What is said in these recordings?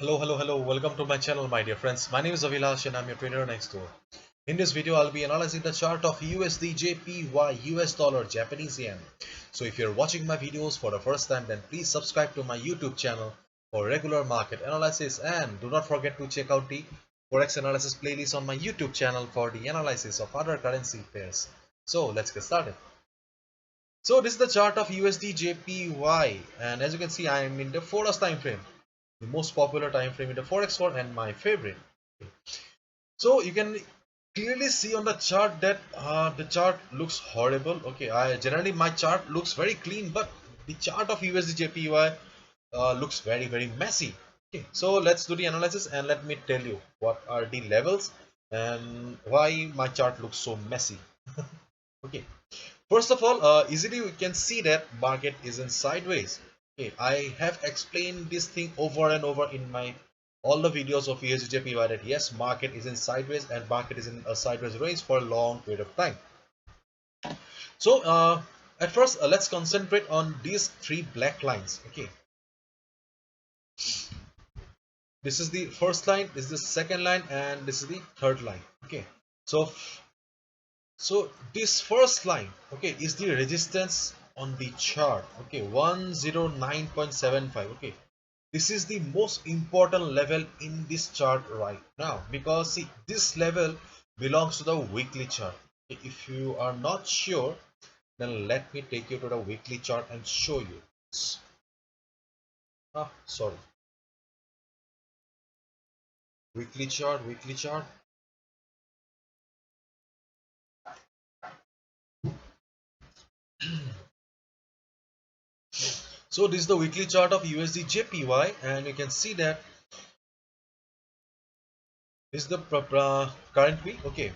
Hello. Welcome to my channel, my dear friends. My name is Avilash and I'm your trader next door. In this video, I'll be analyzing the chart of USD JPY US dollar Japanese yen. So if you're watching my videos for the first time, then please subscribe to my YouTube channel for regular market analysis, and do not forget to check out the Forex analysis playlist on my YouTube channel for the analysis of other currency pairs. So let's get started. So this is the chart of USD JPY, and as you can see, I am in the Forex time frame, the most popular time frame in the Forex world and my favorite. So you can clearly see on the chart that the chart looks horrible. Okay, I generally my chart looks very clean, but the chart of USD JPY looks very messy. Okay, so let's do the analysis and let me tell you what are the levels and why my chart looks so messy. Okay, first of all, easily we can see that market is in sideways. Okay, I have explained this thing over and over in my all the videos of USDJPY that yes, market is in sideways and market is in a sideways range for a long period of time. So at first, let's concentrate on these three black lines. Okay, this is the first line, this is the second line, and this is the third line. Okay, so this first line, okay, is the resistance on the chart. Okay, 109.75. Okay, this is the most important level in this chart right now, because see, this level belongs to the weekly chart. Okay, if you are not sure, then let me take you to the weekly chart and show you. Sorry, weekly chart. So this is the weekly chart of USD JPY, and you can see that this is the current week. Okay,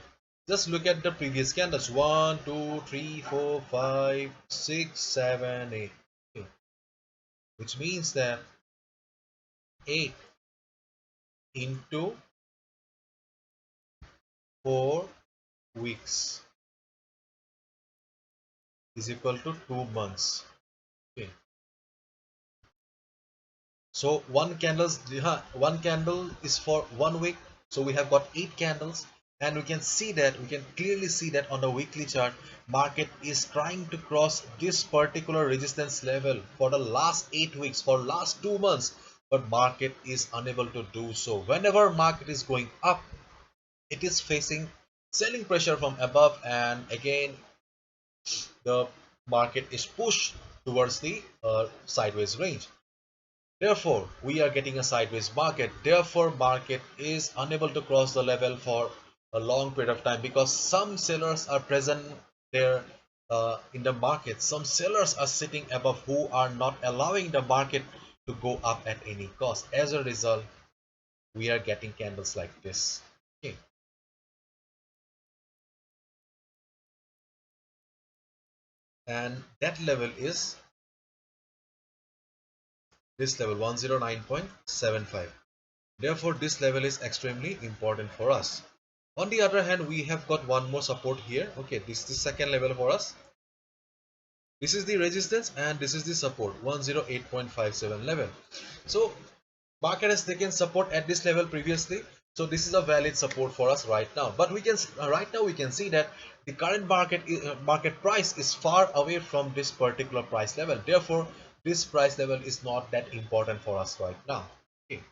just look at the previous candles. 1 2 3 4 5 6 7 8. Okay, which means that 8 into 4 weeks is equal to 2 months. Okay, so one candle is for 1 week, so we have got 8 candles, and we can clearly see that on the weekly chart, market is trying to cross this particular resistance level for the last 8 weeks, for last 2 months, but market is unable to do so. Whenever market is going up, it is facing selling pressure from above, and again the market is pushed towards the sideways range. Therefore, we are getting a sideways market. Therefore, market is unable to cross the level for a long period of time, because some sellers are present there in the market. Some sellers are sitting above who are not allowing the market to go up at any cost. As a result, we are getting candles like this. Okay. And that level is this level, 109.75. Therefore, this level is extremely important for us. On the other hand, we have got one more support here. Okay, this is the second level for us. This is the resistance and this is the support, 108.57 level. So market has taken support at this level previously, so this is a valid support for us right now. But we can right now we can see that the current market price is far away from this particular price level. Therefore, this price level is not that important for us right now. Okay.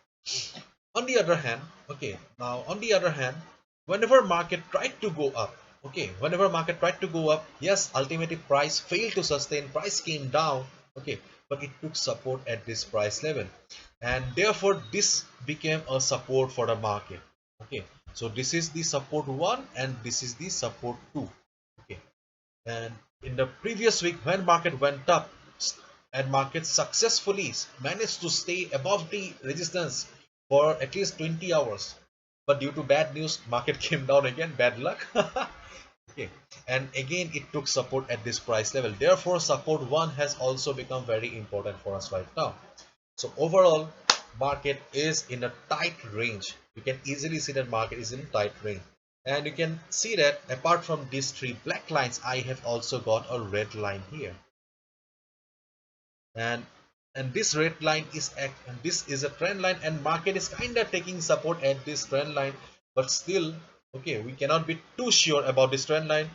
On the other hand, whenever market tried to go up, yes, ultimately price failed to sustain, price came down. Okay, but it took support at this price level, and therefore this became a support for the market. Okay, so this is the support 1 and this is the support 2. Okay, and in the previous week, when market went up and market successfully managed to stay above the resistance for at least 20 hours, but due to bad news, market came down again. Bad luck. Okay, and again it took support at this price level. Therefore, support 1 has also become very important for us right now. So overall, market is in a tight range. You can easily see that market is in a tight range, and you can see that apart from these three black lines, I have also got a red line here. And and this red line is and this is a trend line, and market is kind of taking support at this trend line, but still, okay, we cannot be too sure about this trend line,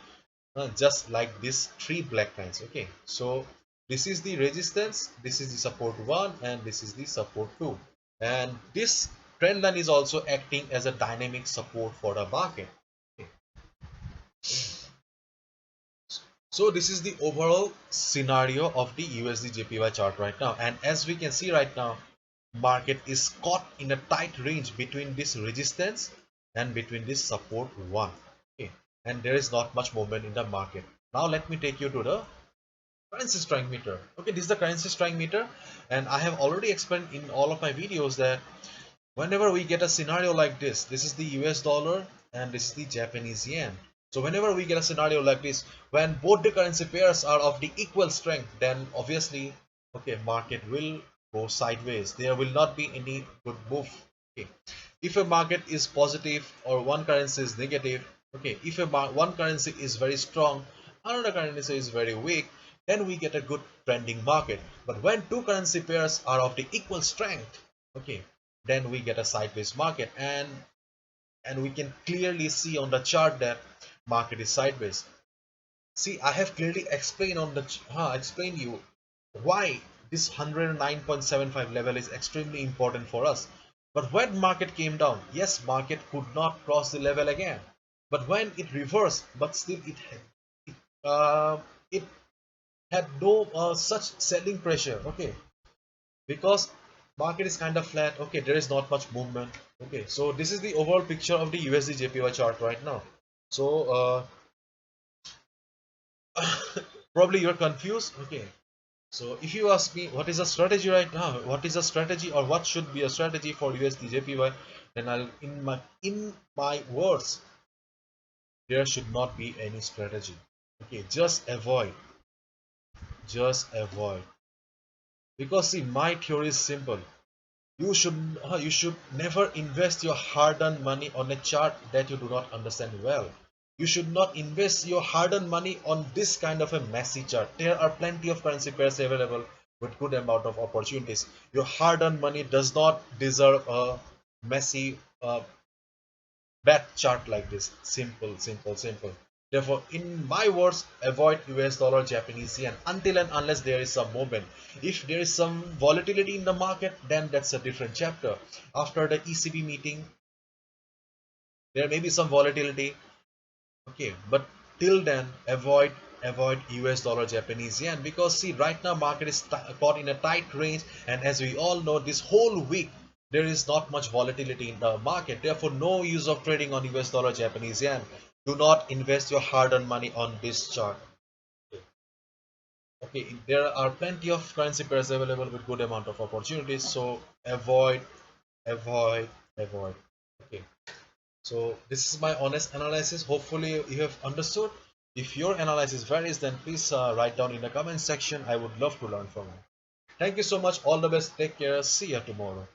just like these three black lines. Okay, so this is the resistance, this is the support 1, and this is the support 2, and this trend line is also acting as a dynamic support for the market. Okay. So this is the overall scenario of the USD JPY chart right now, and as we can see right now, market is caught in a tight range between this resistance and between this support 1. Okay, and there is not much movement in the market. Now let me take you to the currency strength meter. Okay, this is the currency strength meter, and I have already explained in all of my videos that whenever we get a scenario like this is the US dollar and this is the Japanese yen. So whenever we get a scenario like this, when both the currency pairs are of the equal strength, then obviously, okay, market will go sideways. There will not be any good move. Okay, if a market is positive or one currency is negative, okay, if one currency is very strong, another currency is very weak, then we get a good trending market. But when two currency pairs are of the equal strength, okay, then we get a sideways market, and we can clearly see on the chart that market is sideways. See, I have clearly explained on the explained you why this 109.75 level is extremely important for us. But when market came down, yes, market could not cross the level again, but when it reversed, but still it had no such selling pressure. Okay, because market is kind of flat. Okay, there is not much movement. Okay, so this is the overall picture of the USD JPY chart right now. So probably you're confused. Okay, so if you ask me what is a strategy right now, what is a strategy or what should be a strategy for USD JPY, then I'll in my words, there should not be any strategy. Okay, just avoid, because see, my theory is simple. You should never invest your hard-earned money on a chart that you do not understand well. You should not invest your hard-earned money on this kind of a messy chart. There are plenty of currency pairs available with good amount of opportunities. Your hard-earned money does not deserve a messy bad chart like this. Simple, simple, simple. Therefore, in my words, avoid US dollar Japanese yen until and unless there is some movement. If there is some volatility in the market, then that's a different chapter. After the ECB meeting, there may be some volatility. Okay, but till then, avoid US dollar Japanese yen, because see, right now market is caught in a tight range, and as we all know, this whole week there is not much volatility in the market. Therefore, no use of trading on US dollar Japanese yen. Do not invest your hard-earned money on this chart. Okay, there are plenty of currency pairs available with good amount of opportunities, so avoid, avoid, avoid. Okay, so this is my honest analysis. Hopefully you have understood. If your analysis varies, then please write down in the comment section. I would love to learn from you. Thank you so much. All the best. Take care. See you tomorrow.